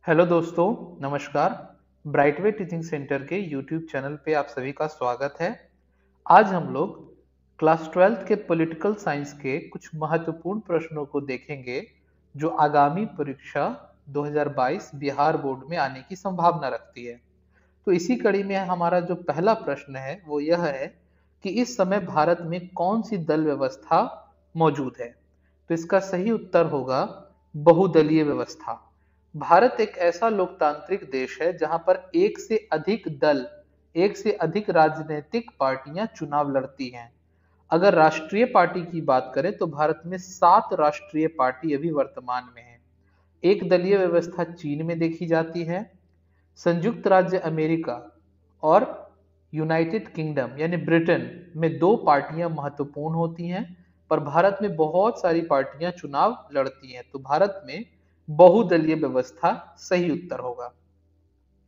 Hello दोस्तों, नमस्कार। ब्राइटवे teaching centre के यूट्यूब चैनल पे आप सभी का स्वागत है। आज हम लोग क्लास 12th के पॉलिटिकल साइंस के कुछ महत्वपूर्ण प्रश्नों को देखेंगे जो आगामी परीक्षा 2022 बिहार बोर्ड में आने की संभावना रखती है। तो इसी कड़ी में हमारा जो पहला प्रश्न है वो यह है कि इस समय भारत में कौन सी दल व्यवस्था मौजूद है। तो इसका सही उत्तर होगा बहुदलीय व्यवस्था। भारत एक ऐसा लोकतांत्रिक देश है जहां पर एक से अधिक दल, एक से अधिक राजनीतिक पार्टियां चुनाव लड़ती हैं। अगर राष्ट्रीय पार्टी की बात करें तो भारत में 7 राष्ट्रीय पार्टी अभी वर्तमान में है। एक दलीय व्यवस्था चीन में देखी जाती है। संयुक्त राज्य अमेरिका और यूनाइटेड किंगडम यानी ब्रिटेन में 2 पार्टियां महत्वपूर्ण होती हैं, पर भारत में बहुत सारी पार्टियां चुनाव लड़ती हैं। तो भारत में बहुदलीय व्यवस्था सही उत्तर होगा।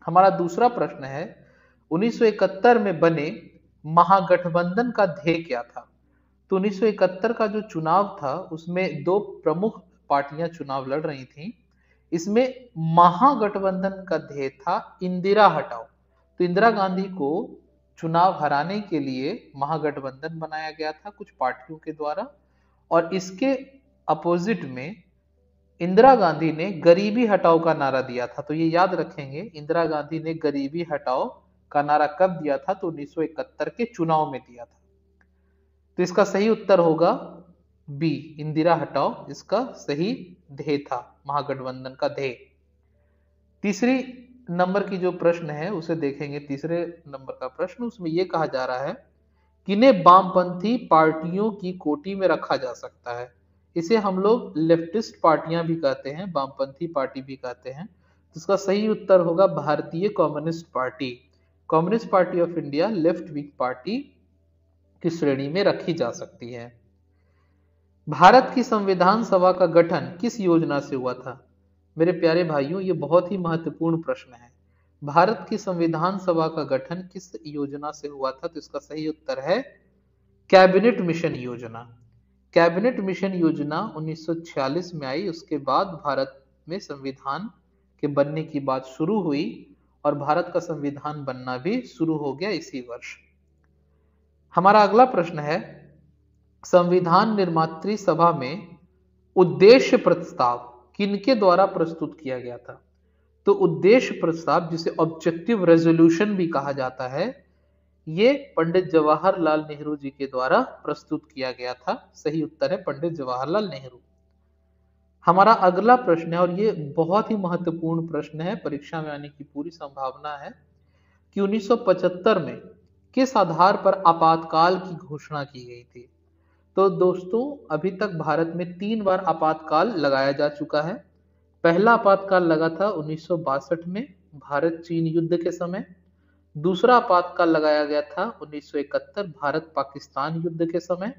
हमारा दूसरा प्रश्न है 1971 में बने महागठबंधन का ध्येय क्या था। तो 1971 का जो चुनाव था उसमें 2 प्रमुख पार्टियां चुनाव लड़ रही थी। इसमें महागठबंधन का ध्येय था इंदिरा हटाओ। तो इंदिरा गांधी को चुनाव हराने के लिए महागठबंधन बनाया गया था कुछ पार्टियों के द्वारा, और इसके अपोजिट में इंदिरा गांधी ने गरीबी हटाओ का नारा दिया था। तो ये याद रखेंगे, इंदिरा गांधी ने गरीबी हटाओ का नारा कब दिया था, तो 1971 के चुनाव में दिया था। तो इसका सही उत्तर होगा बी, इंदिरा हटाओ इसका सही ध्येय था, महागठबंधन का ध्येय। तीसरी नंबर की जो प्रश्न है उसे देखेंगे। तीसरे नंबर का प्रश्न, उसमें यह कहा जा रहा है किन्हें वामपंथी पार्टियों की कोटि में रखा जा सकता है। इसे हम लोग लेफ्टिस्ट पार्टियां भी कहते हैं, वामपंथी पार्टी भी कहते हैं। तो इसका सही उत्तर होगा भारतीय communist party. Communist party of India left wing party की श्रेणी में रखी जा सकती है। भारत की संविधान सभा का गठन किस योजना से हुआ था। मेरे प्यारे भाइयों, ये बहुत ही महत्वपूर्ण प्रश्न है। भारत की संविधान सभा का गठन किस योजना से हुआ था, तो इसका सही उत्तर है कैबिनेट मिशन योजना। कैबिनेट मिशन योजना 1946 में आई। उसके बाद भारत में संविधान के बनने की बात शुरू हुई और भारत का संविधान बनना भी शुरू हो गया इसी वर्ष। हमारा अगला प्रश्न है संविधान निर्मात्री सभा में उद्देश्य प्रस्ताव किनके द्वारा प्रस्तुत किया गया था। तो उद्देश्य प्रस्ताव, जिसे ऑब्जेक्टिव रेजोल्यूशन भी कहा जाता है, ये पंडित जवाहरलाल नेहरू जी के द्वारा प्रस्तुत किया गया था। सही उत्तर है पंडित जवाहरलाल नेहरू। हमारा अगला प्रश्न है और ये बहुत ही महत्वपूर्ण प्रश्न है, परीक्षा में आने की पूरी संभावना है कि 1975 में किस आधार पर आपातकाल की घोषणा की गई थी। तो दोस्तों, अभी तक भारत में 3 बार आपातकाल लगाया जा चुका है। पहला आपातकाल लगा था 1962 में भारत चीन युद्ध के समय। दूसरा आपातकाल लगाया गया था 1971 भारत पाकिस्तान युद्ध के समय।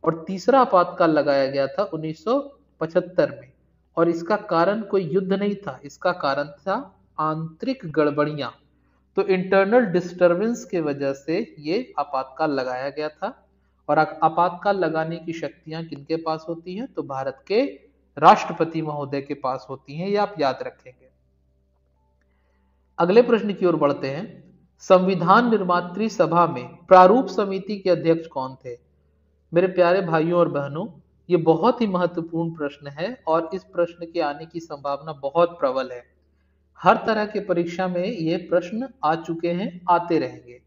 और तीसरा आपातकाल लगाया गया था 1975 में। और इसका कारण कोई युद्ध नहीं था, इसका कारण था आंतरिक गड़बड़ियां। तो इंटरनल डिस्टरबेंस के वजह से ये आपातकाल लगाया गया था। और आपातकाल लगाने की शक्तियां किनके पास होती हैं, तो भारत के राष्ट्रपति महोदय के पास होती हैं, ये आप याद रखेंगे। अगले प्रश्न की ओर बढ़ते हैं। संविधान निर्मात्री सभा में प्रारूप समिति के अध्यक्ष कौन थे। मेरे प्यारे भाइयों और बहनों, ये बहुत ही महत्वपूर्ण प्रश्न है और इस प्रश्न के आने की संभावना बहुत प्रबल है। हर तरह के परीक्षा में ये प्रश्न आ चुके हैं, आते रहेंगे।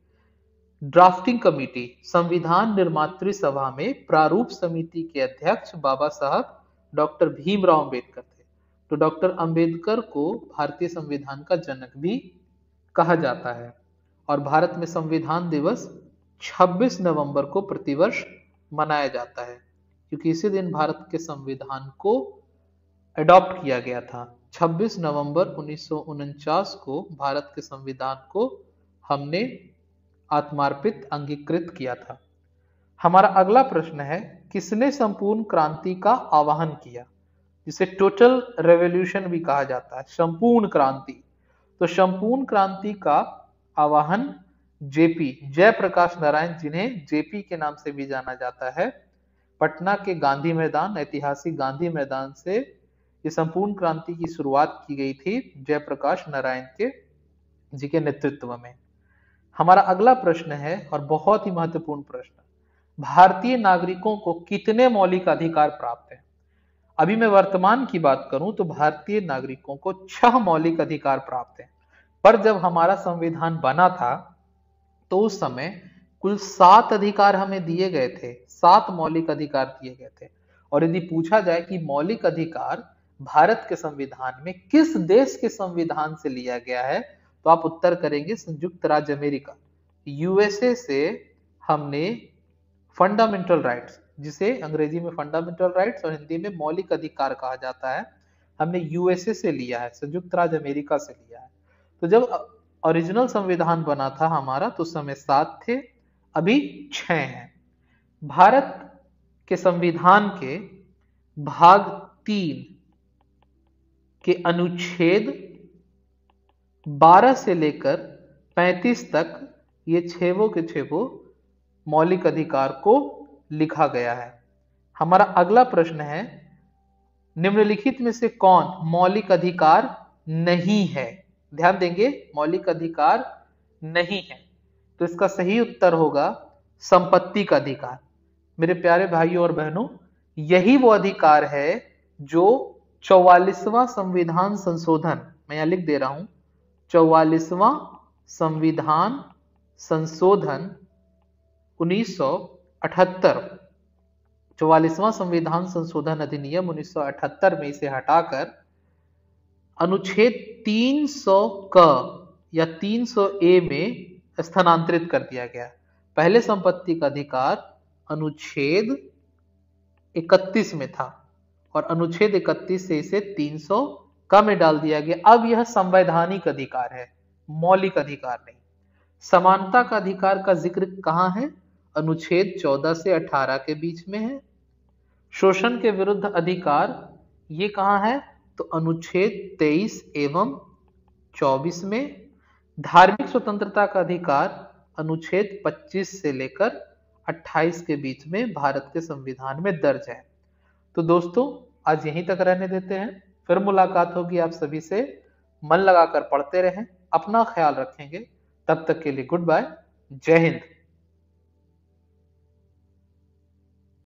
ड्राफ्टिंग कमेटी, संविधान निर्मात्री सभा में प्रारूप समिति के अध्यक्ष बाबा साहब डॉक्टर भीमराव अंबेडकर थे। तो डॉक्टर अंबेडकर को भारतीय संविधान का जनक भी कहा जाता है। और भारत में संविधान दिवस 26 नवंबर को प्रतिवर्ष मनाया जाता है, क्योंकि इसी दिन भारत के संविधान को अडॉप्ट किया गया था। 26 नवंबर 1949 को भारत के संविधान को हमने आत्मार्पित अंगीकृत किया था। हमारा अगला प्रश्न है किसने संपूर्ण क्रांति का आह्वान किया, जिसे टोटल रेवोल्यूशन भी कहा जाता है, संपूर्ण क्रांति। तो संपूर्ण क्रांति का आह्वान जेपी, जयप्रकाश नारायण, जिन्हें जेपी के नाम से भी जाना जाता है, पटना के गांधी मैदान, ऐतिहासिक गांधी मैदान से ये संपूर्ण क्रांति की शुरुआत की गई थी जयप्रकाश नारायण जी के नेतृत्व में। हमारा अगला प्रश्न है और बहुत ही महत्वपूर्ण प्रश्न, भारतीय नागरिकों को कितने मौलिक अधिकार प्राप्त हैं? अभी मैं वर्तमान की बात करूं तो भारतीय नागरिकों को 6 मौलिक अधिकार प्राप्त हैं, पर जब हमारा संविधान बना था तो उस समय कुल 7 अधिकार हमें दिए गए थे, 7 मौलिक अधिकार दिए गए थे। और यदि पूछा जाए कि मौलिक अधिकार भारत के संविधान में किस देश के संविधान से लिया गया है, तो आप उत्तर करेंगे संयुक्त राज्य अमेरिका, यूएसए से हमने फंडामेंटल राइट्स, जिसे अंग्रेजी में फंडामेंटल राइट्स और हिंदी में मौलिक अधिकार कहा जाता है, हमने यूएसए से लिया है, संयुक्त राज्य अमेरिका से लिया है। तो जब ओरिजिनल संविधान बना था हमारा तो उस समय 7 थे, अभी 6 हैं। भारत के संविधान के भाग 3 के अनुच्छेद 12 से लेकर 35 तक ये छेवों के छेवों मौलिक अधिकार को लिखा गया है। हमारा अगला प्रश्न है, निम्नलिखित में से कौन मौलिक अधिकार नहीं है? ध्यान देंगे, मौलिक अधिकार नहीं है, तो इसका सही उत्तर होगा संपत्ति का अधिकार। मेरे प्यारे भाइयों और बहनों, यही वो अधिकार है जो 44वां संविधान संशोधन, मैं यहां लिख दे रहा हूं, 44वां संविधान संशोधन 1978, 44वां संविधान संशोधन अधिनियम 1978 में इसे हटाकर अनुच्छेद 300 क या 300 ए में स्थानांतरित कर दिया गया। पहले संपत्ति का अधिकार अनुच्छेद 31 में था और अनुच्छेद 31 से इसे 300 क में डाल दिया गया। अब यह संवैधानिक अधिकार है, मौलिक अधिकार नहीं। समानता का अधिकार का जिक्र कहां है? अनुच्छेद 14 से 18 के बीच में है। शोषण के विरुद्ध अधिकार ये कहां है? तो अनुच्छेद 23 एवं 24 में। धार्मिक स्वतंत्रता का अधिकार अनुच्छेद 25 से लेकर 28 के बीच में भारत के संविधान में दर्ज है। तो दोस्तों, आज यहीं तक रहने देते हैं, फिर मुलाकात होगी आप सभी से। मन लगाकर पढ़ते रहें, अपना ख्याल रखेंगे। तब तक के लिए गुड बाय, जय हिंद।